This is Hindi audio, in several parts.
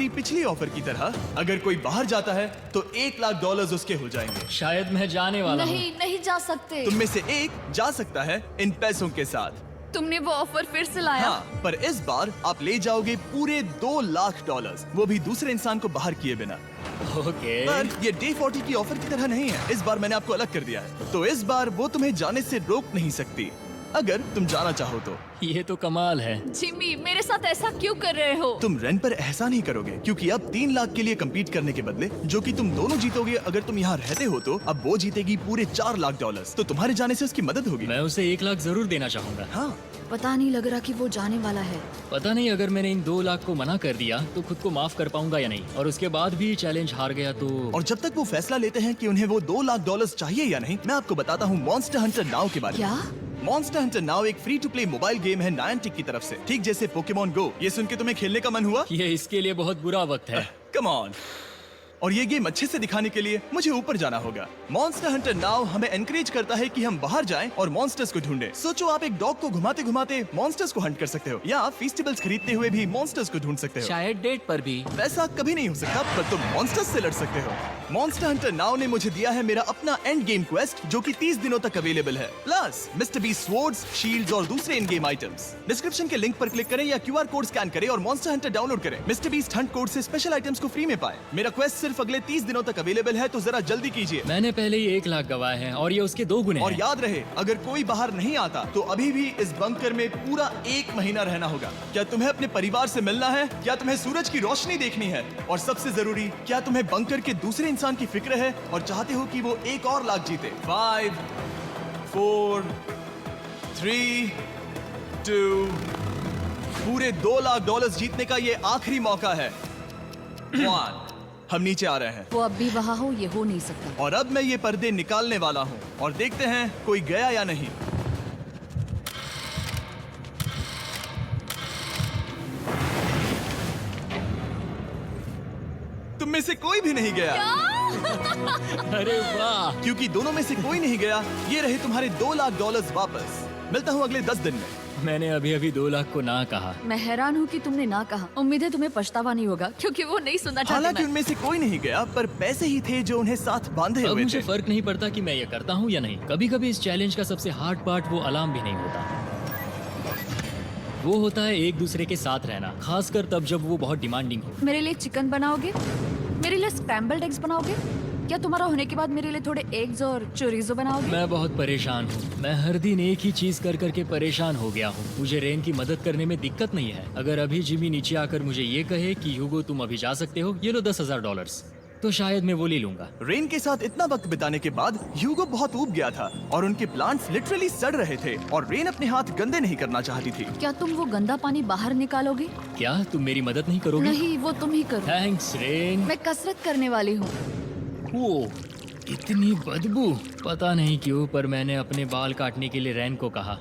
मेरी पिछली ऑफर की तरह अगर कोई बाहर जाता है तो $1,00,000 उसके हो जाएंगे। शायद मैं जाने वाला हूँ। नहीं जा सकते। तुम में से एक जा सकता है इन पैसों के साथ। तुमने वो ऑफर फिर से लाया? हाँ, पर इस बार आप ले जाओगे पूरे $2,00,000, वो भी दूसरे इंसान को बाहर किए बिना। ओके। पर ये डे 40 की ऑफर की तरह नहीं है। इस बार मैंने आपको अलग कर दिया है, तो इस बार वो तुम्हें जाने से रोक नहीं सकती अगर तुम जाना चाहो तो। ये तो कमाल है। जिमी, मेरे साथ ऐसा क्यों कर रहे हो? तुम रेन पर एहसान ही करोगे क्योंकि अब 3 लाख के लिए कम्पीट करने के बदले जो कि तुम दोनों जीतोगे अगर तुम यहाँ रहते हो, तो अब वो जीतेगी पूरे $4,00,000। तो तुम्हारे जाने से उसकी मदद होगी। मैं उसे 1 लाख जरूर देना चाहूंगा। हाँ, पता नहीं लग रहा कि वो जाने वाला है। पता नहीं अगर मैंने इन 2 लाख को मना कर दिया तो खुद को माफ कर पाऊंगा या नहीं, और उसके बाद भी चैलेंज हार गया तो। और जब तक वो फैसला लेते हैं कि उन्हें वो $2,00,000 चाहिए या नहीं, मैं आपको बताता हूँ मॉन्स्टर हंटर नाउ के बारे में। क्या? मॉन्स्टर हंटर नाउ एक free to play mobile game है नायंटिक की तरफ से, ठीक जैसे पोकेमॉन गो। ये सुन के तुम्हें खेलने का मन हुआ? ये इसके लिए बहुत बुरा वक्त है। Come on. और ये गेम अच्छे से दिखाने के लिए मुझे ऊपर जाना होगा। मॉन्स्टर हंटर नाउ हमें एनकरेज करता है कि हम बाहर जाएं और मॉन्स्टर्स को ढूंढें। सोचो, आप एक डॉग को घुमाते घुमाते मॉन्स्टर्स को हंट कर सकते हो, या आप फेस्टिवल्स खरीदते हुए भी मॉन्स्टर्स को ढूंढ सकते हो। शायद डेट पर भी। वैसा कभी नहीं हो सकता, पर तुम मॉन्स्टर्स से लड़ सकते हो। मॉन्स्टर हंटर नाउ ने मुझे दिया है मेरा अपना एंड गेम क्वेस्ट, जो कि 30 दिनों तक अवेलेबल है, plus mister beast swords, shields और दूसरे इन गेम आइटम्स। डिस्क्रिप्शन के लिंक पर क्लिक करें या QR कोड स्कैन करें और मॉन्स्टर हंटर डाउनलोड करें। मिस्टर बीस्ट हंट कोड से स्पेशल आइटम्स को फ्री में पाएं। मेरा क्वेस्ट सिर्फ अगले 30 दिनों तक अवेलेबल है, तो जरा जल्दी कीजिए। मैंने पहले ही 1 लाख गवाए हैं और ये उसके 2 गुने और हैं। याद रहे, अगर कोई बाहर नहीं आता तो अभी भी इस बंकर में पूरा 1 महीना रहना होगा। क्या तुम्हें अपने परिवार से मिलना है? क्या तुम्हें सूरज की रोशनी देखनी है? और सबसे जरूरी, क्या तुम्हें बंकर के दूसरे इंसान की फिक्र है और चाहते हो कि वो एक और लाख जीते? 5, 4, 3, 2, पूरे $2,00,000 जीतने का ये आखिरी मौका है। 1, हम नीचे आ रहे हैं। वो अब भी वहाँ हो, ये हो नहीं सकता। और अब मैं ये पर्दे निकालने वाला हूँ और देखते हैं कोई गया या नहीं। तुम में से कोई भी नहीं गया। अरे वाह। क्योंकि दोनों में से कोई नहीं गया, ये रहे तुम्हारे $2,00,000 वापस। मिलता हूँ अगले 10 दिन में। मैंने अभी 2 लाख को ना कहा। मैं हैरान हूँ कि तुमने ना कहा। उम्मीद है तुम्हें पछतावा नहीं होगा, क्योंकि वो नहीं सुनना चाहती। हालांकि मैं। उनमें से कोई नहीं गया, पर पैसे ही थे जो उन्हें साथ बांधे अब हुए मुझे थे। फर्क नहीं पड़ता कि मैं ये करता हूँ या नहीं। कभी कभी इस चैलेंज का सबसे हार्ड पार्ट वो अलार्म भी नहीं होता, वो होता है एक दूसरे के साथ रहना, खासकर तब जब वो बहुत डिमांडिंग हो। मेरे लिए चिकन बनाओगे? मेरे लिए स्क्रैम्बल्ड एग्स बनाओगे? क्या तुम्हारा होने के बाद मेरे लिए थोड़े एग्स और चोरिजो बनाओगे? मैं बहुत परेशान हूँ। मैं हर दिन एक ही चीज कर करके परेशान हो गया हूँ। मुझे रेन की मदद करने में दिक्कत नहीं है। अगर अभी जिमी नीचे आकर मुझे ये कहे कि ह्यूगो तुम अभी जा सकते हो, ये लो $10,000, तो शायद मैं वो ले लूंगा। रेन के साथ इतना वक्त बिताने के बाद ह्यूगो बहुत ऊब गया था और उनके प्लांट्स लिटरली सड़ रहे थे और रेन अपने हाथ गंदे नहीं करना चाहती थी। क्या तुम वो गंदा पानी बाहर निकालोगे? क्या तुम मेरी मदद नहीं करोगे? नहीं, वो तुम ही करो। Thanks rain. मैं कसरत करने वाली हूँ। वो इतनी बदबू। पता नहीं क्यों, पर मैंने अपने बाल काटने के लिए रैन को कहा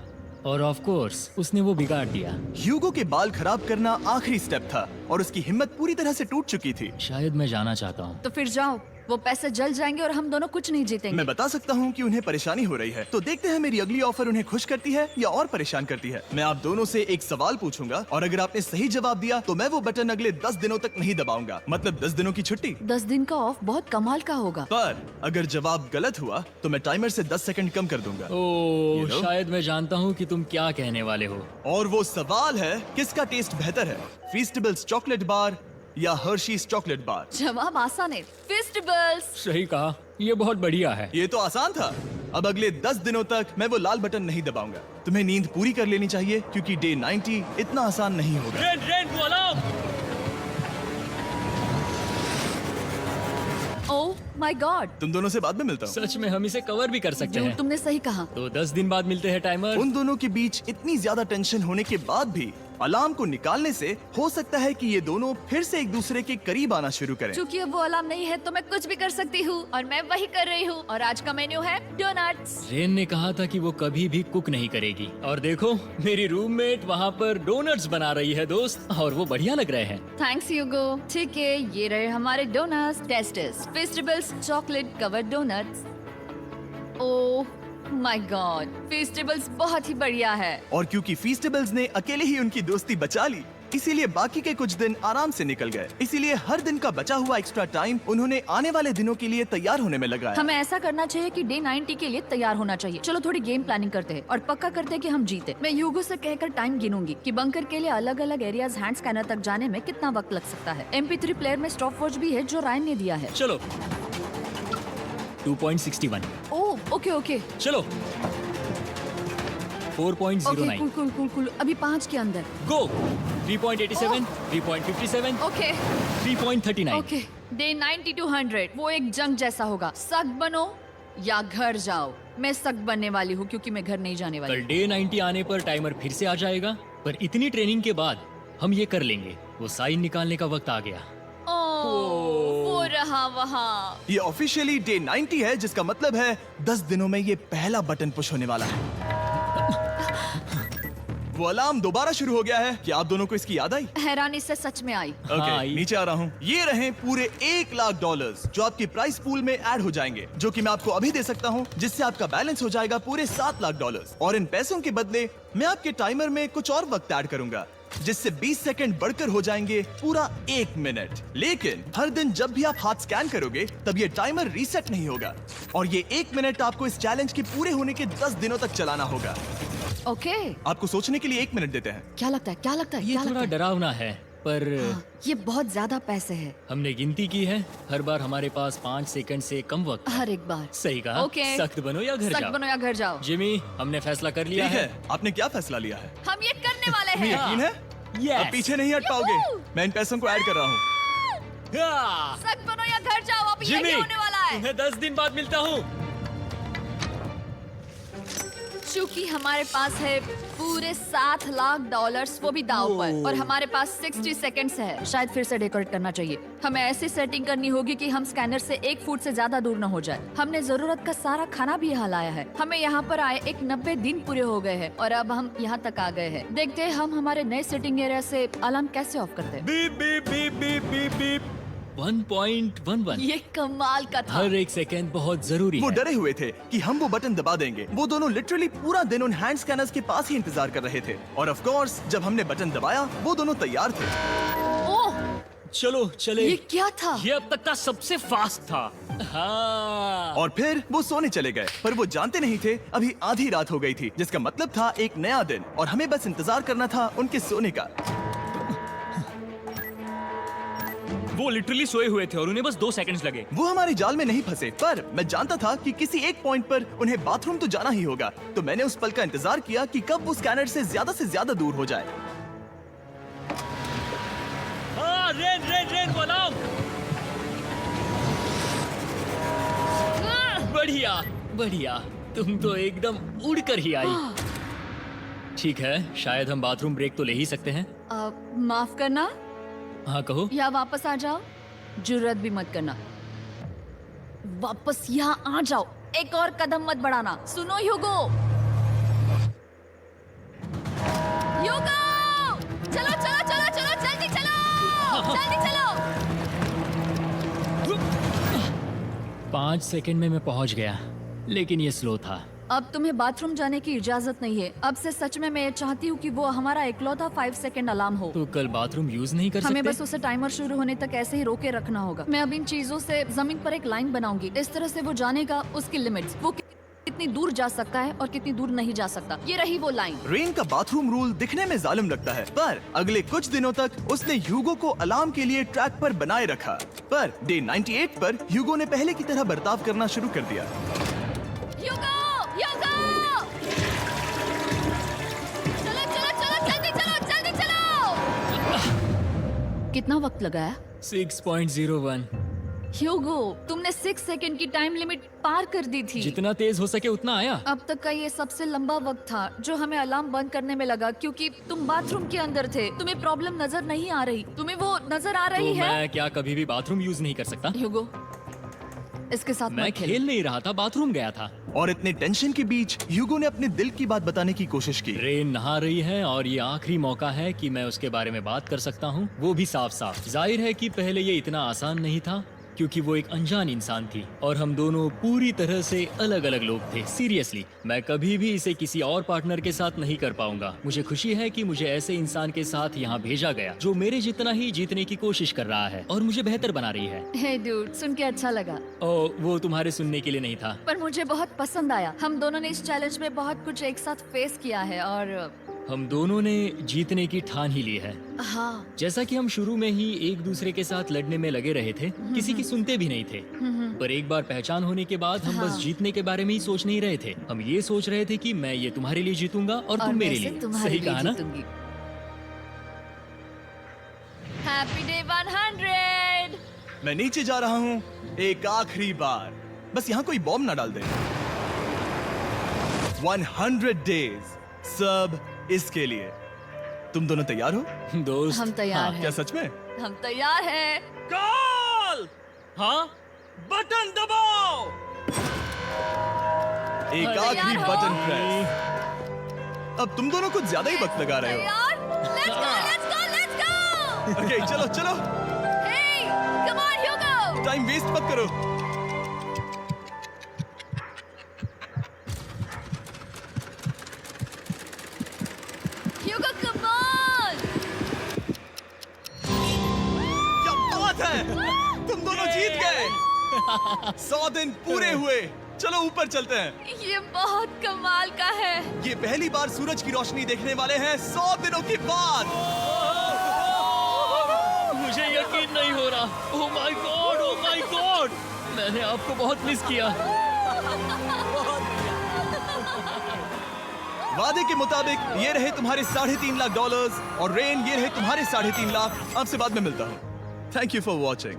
और ऑफ कोर्स उसने वो बिगाड़ दिया। ह्यूगो के बाल खराब करना आखिरी स्टेप था और उसकी हिम्मत पूरी तरह से टूट चुकी थी। शायद मैं जाना चाहता हूँ। तो फिर जाओ, वो पैसे जल जाएंगे और हम दोनों कुछ नहीं जीतेंगे। मैं बता सकता हूँ कि उन्हें परेशानी हो रही है, तो देखते हैं मेरी अगली ऑफर उन्हें खुश करती है या और परेशान करती है। मैं आप दोनों से एक सवाल पूछूंगा और अगर आपने सही जवाब दिया तो मैं वो बटन अगले 10 दिनों तक नहीं दबाऊंगा, मतलब 10 दिनों की छुट्टी। 10 दिन का ऑफ बहुत कमाल का होगा। पर अगर जवाब गलत हुआ तो मैं टाइमर से 10 सेकंड कम कर दूंगा। ओह, You know? शायद मैं जानता हूँ कि तुम क्या कहने वाले हो। और वो सवाल है, किसका टेस्ट बेहतर है, फेस्टिवल्स चॉकलेट बार या हर्शीज चॉकलेट बार? जवाब आसान है, फेस्टिवल्स। सही कहा, ये बहुत बढ़िया है। ये तो आसान था। अब अगले 10 दिनों तक मैं वो लाल बटन नहीं दबाऊंगा। तुम्हें नींद पूरी कर लेनी चाहिए क्योंकि डे 90 इतना आसान नहीं होगा। रेन वो अलार्म। Oh my God. तुम दोनों से बाद में मिलता हूँ। सच में हम इसे कवर भी कर सकते हैं। तुमने सही कहा। तो 10 दिन बाद मिलते हैं टाइमर। उन दोनों के बीच इतनी ज्यादा टेंशन होने के बाद भी अलार्म को निकालने से हो सकता है कि ये दोनों फिर से एक दूसरे के करीब आना शुरू करें। क्योंकि अब वो अलार्म नहीं है तो मैं कुछ भी कर सकती हूँ और मैं वही कर रही हूँ। और आज का मेन्यू है डोनट्स। रेन ने कहा था कि वो कभी भी कुक नहीं करेगी, और देखो मेरी रूममेट वहाँ पर डोनट्स बना रही है दोस्त, और वो बढ़िया लग रहे हैं। Thanks Hugo. ठीक है, ये रहे हमारे donuts. Testers festivals chocolate covered donuts. Oh my god, festivals बहुत ही बढ़िया है। और क्योंकि फेस्टिवल्स ने अकेले ही उनकी दोस्ती बचा ली, इसीलिए बाकी के कुछ दिन आराम से निकल गए। इसीलिए हर दिन का बचा हुआ एक्स्ट्रा टाइम उन्होंने आने वाले दिनों के लिए तैयार होने में लगाया। हमें ऐसा करना चाहिए कि डे 90 के लिए तैयार होना चाहिए। चलो थोड़ी गेम प्लानिंग करते हैं और पक्का करते हैं कि हम जीते। मैं ह्यूगो से कहकर टाइम गिनूंगी कि बंकर के लिए अलग अलग एरियाज हैंड स्कैनर तक जाने में कितना वक्त लग सकता है। MP3 प्लेयर में स्टॉप वॉच भी है जो रायन ने दिया है। चलो 2.61। ओह ओके ओके चलो 4.09। Cool cool cool cool. अभी 5 के अंदर। गो 3.87, 3.57, ओके 3.39। ओके। डे 90 to 100 वो एक जंग जैसा होगा। सख्त बनो या घर जाओ। मैं सख्त बनने वाली हूँ क्योंकि मैं घर नहीं जाने वाली। कल डे 90 आने पर टाइमर फिर से आ जाएगा, पर इतनी ट्रेनिंग के बाद हम ये कर लेंगे। वो साइन निकालने का वक्त आ गया। वो रहा वहाँ। ये ऑफिशियली डे 90 है, जिसका मतलब है 10 दिनों में ये पहला बटन पुश होने वाला है। वो अलार्म दोबारा शुरू हो गया है। क्या आप दोनों को इसकी याद आई? हैरानी से सच में आई। ओके, हाँ, नीचे आ रहा हूँ। ये रहे पूरे $1,00,000 जो आपके प्राइस पूल में ऐड हो जाएंगे, जो कि मैं आपको अभी दे सकता हूँ, जिससे आपका बैलेंस हो जाएगा पूरे $7,00,000। और इन पैसों के बदले मैं आपके टाइमर में कुछ और वक्त ऐड करूंगा, जिससे 20 सेकंड बढ़कर हो जाएंगे पूरा 1 मिनट। लेकिन हर दिन जब भी आप हाथ स्कैन करोगे तब ये टाइमर रीसेट नहीं होगा, और ये 1 मिनट आपको इस चैलेंज के पूरे होने के 10 दिनों तक चलाना होगा। ओके आपको सोचने के लिए 1 मिनट देते हैं। क्या लगता है क्या लगता है ये क्या थोड़ा लगता है? डरावना है, पर हाँ, ये बहुत ज्यादा पैसे है हमने गिनती की है। हर बार हमारे पास 5 सेकंड से कम वक्त है। हर एक बार। सही कहा। ओके। सख्त बनो या घर सख्त जाओ। बनो या घर जाओ। जिमी, हमने फैसला कर लिया ठीक है। है, आपने क्या फैसला लिया है? हम ये करने वाले तुम्हें हैं। यकीन है? Yes. अब पीछे नहीं हट पाओगे। यूहू! मैं इन पैसों को ऐड कर रहा हूँ। हाँ। सख्त बनो या घर जाओ। अब जिमी, यही होने वाला है। तुम्हें 10 दिन बाद मिलता हूँ। चूंकि हमारे पास है पूरे $7,00,000 वो भी दाव पर, और हमारे पास 60 सेकंड्स है। शायद फिर से डेकोरेट करना चाहिए। हमें ऐसी सेटिंग करनी होगी कि हम स्कैनर से 1 फुट से ज्यादा दूर न हो जाए। हमने जरूरत का सारा खाना भी यहाँ लाया है। हमें यहाँ पर आए 90 दिन पूरे हो गए हैं और अब हम यहाँ तक आ गए हैं। देखते हैं हम हमारे नए सेटिंग एरिया से अलार्म कैसे ऑफ करते हैं। Beep beep beep beep beep beep. 1.11। ये कमाल का था। हर एक सेकंड बहुत जरूरी वो है। डरे हुए थे कि हम वो बटन दबा देंगे। वो दोनों लिटरली पूरा दिन उन हैंड स्कैनर्स के पास ही इंतजार कर रहे थे, और ऑफ कोर्स जब हमने बटन दबाया वो दोनों तैयार थे। ओह, चलो चले। ये क्या था? ये अब तक का सबसे फास्ट था। हाँ। और फिर वो सोने चले गए, पर वो जानते नहीं थे अभी आधी रात हो गई थी, जिसका मतलब था एक नया दिन, और हमें बस इंतजार करना था उनके सोने का। वो लिटरली सोए हुए थे और उन्हें बस 2 सेकंड्स लगे। वो हमारे जाल में नहीं फंसे, पर मैं जानता था कि किसी एक पॉइंट पर उन्हें बाथरूम तो जाना ही होगा, तो मैंने उस पल का इंतजार किया कि कब वो स्कैनर से ज्यादा दूर हो जाए। हाँ, रेन रेन रेन बनाओ। बढ़िया बढ़िया, तुम तो एकदम उड़कर ही आई। ठीक है, शायद हम बाथरूम ब्रेक तो ले ही सकते हैं। माफ करना हाँ कहो। या वापस आ जाओ। जुर्रत भी मत करना। वापस यहाँ आ जाओ। एक और कदम मत बढ़ाना। सुनो ह्यूगो। ह्यूगो! चलो चलो चलो चलो जल्दी चलो जल्दी चलो। 5 सेकंड में मैं पहुंच गया, लेकिन ये स्लो था। अब तुम्हें बाथरूम जाने की इजाजत नहीं है। अब से सच में मैं ये चाहती हूँ कि वो हमारा इकलौता 5 सेकंड अलार्म हो। तो कल बाथरूम यूज नहीं कर हमें सकते? बस उसे टाइमर शुरू होने तक ऐसे ही रोके रखना होगा। मैं अब इन चीजों से जमीन पर एक लाइन बनाऊंगी। इस तरह से वो जानेगा उसकी लिमिट्स, वो कितनी दूर जा सकता है और कितनी दूर नहीं जा सकता। ये रही वो लाइन। रेन का बाथरूम रूल दिखने में जालिम लगता है, पर अगले कुछ दिनों तक उसने ह्यूगो को अलार्म के लिए ट्रैक पर बनाए रखा। पर डे 98 पर ह्यूगो ने पहले की तरह बर्ताव करना शुरू कर दिया। ह्यूगो! ह्यूगो! चलो चलो चलो जल्दी चलो जल्दी चलो। कितना वक्त लगाया? 6.01। ह्यूगो, तुमने 6 सेकंड की टाइम लिमिट पार कर दी थी। जितना तेज हो सके उतना आया। अब तक का ये सबसे लंबा वक्त था जो हमें अलार्म बंद करने में लगा, क्योंकि तुम बाथरूम के अंदर थे। तुम्हें प्रॉब्लम नजर नहीं आ रही। तुम्हें वो नजर आ तो रही है? मैं क्या कभी भी बाथरूम यूज नहीं कर सकता? ह्यूगो, इसके साथ मैं मत खेल। खेल नहीं रहा था, बाथरूम गया था। और इतने टेंशन के बीच ह्यूगो ने अपने दिल की बात बताने की कोशिश की। रेन नहा रही है और ये आखिरी मौका है कि मैं उसके बारे में बात कर सकता हूँ, वो भी साफ साफ। जाहिर है कि पहले ये इतना आसान नहीं था, क्योंकि वो एक अनजान इंसान थी और हम दोनों पूरी तरह से अलग अलग लोग थे। सीरियसली, मैं कभी भी इसे किसी और पार्टनर के साथ नहीं कर पाऊंगा। मुझे खुशी है कि मुझे ऐसे इंसान के साथ यहाँ भेजा गया जो मेरे जितना ही जीतने की कोशिश कर रहा है और मुझे बेहतर बना रही है। हे डूड, सुन के अच्छा लगा, वो तुम्हारे सुनने के लिए नहीं था। पर मुझे बहुत पसंद आया। हम दोनों ने इस चैलेंज में बहुत कुछ एक साथ फेस किया है और हम दोनों ने जीतने की ठान ही ली है। हाँ, जैसा कि हम शुरू में ही एक दूसरे के साथ लड़ने में लगे रहे थे, किसी की सुनते भी नहीं थे। पर एक बार पहचान होने के बाद हम बस जीतने के बारे में ही सोच नहीं रहे थे। हम ये सोच रहे थे कि मैं ये तुम्हारे लिए जीतूंगा और तुम मेरे लिए। सही कहा ना? Happy day 100। मैं नीचे जा रहा हूँ एक आखिरी बार, बस यहाँ कोई बॉम्ब ना डाल दे। 100 डेज, सब इसके लिए। तुम दोनों तैयार हो? दोस्त, हम तैयार क्या हैं। सच में? हम तैयार हैं। कॉल! हाँ, बटन दबाओ। एक तैयार आखिरी हो? Button press. अब तुम दोनों कुछ ज्यादा ही वक्त लगा रहे हो। तैयार? Let's go, let's go, let's go! Okay, चलो चलो, Hey, come on, Hugo! Time waste मत करो। Hugo, come on! क्या बात है, तुम दोनों जीत गए। 100 दिन पूरे हुए। चलो ऊपर चलते हैं। ये बहुत कमाल का है। ये पहली बार सूरज की रोशनी देखने वाले हैं 100 दिनों के बाद। मुझे यकीन नहीं हो रहा। ओह my God, oh my God, मैंने आपको बहुत मिस किया। वादे के मुताबिक ये रहे तुम्हारे $3.5 लाख और रेन ये रहे तुम्हारे 3.5 लाख। आपसे बाद में मिलता हूँ। Thank you for watching.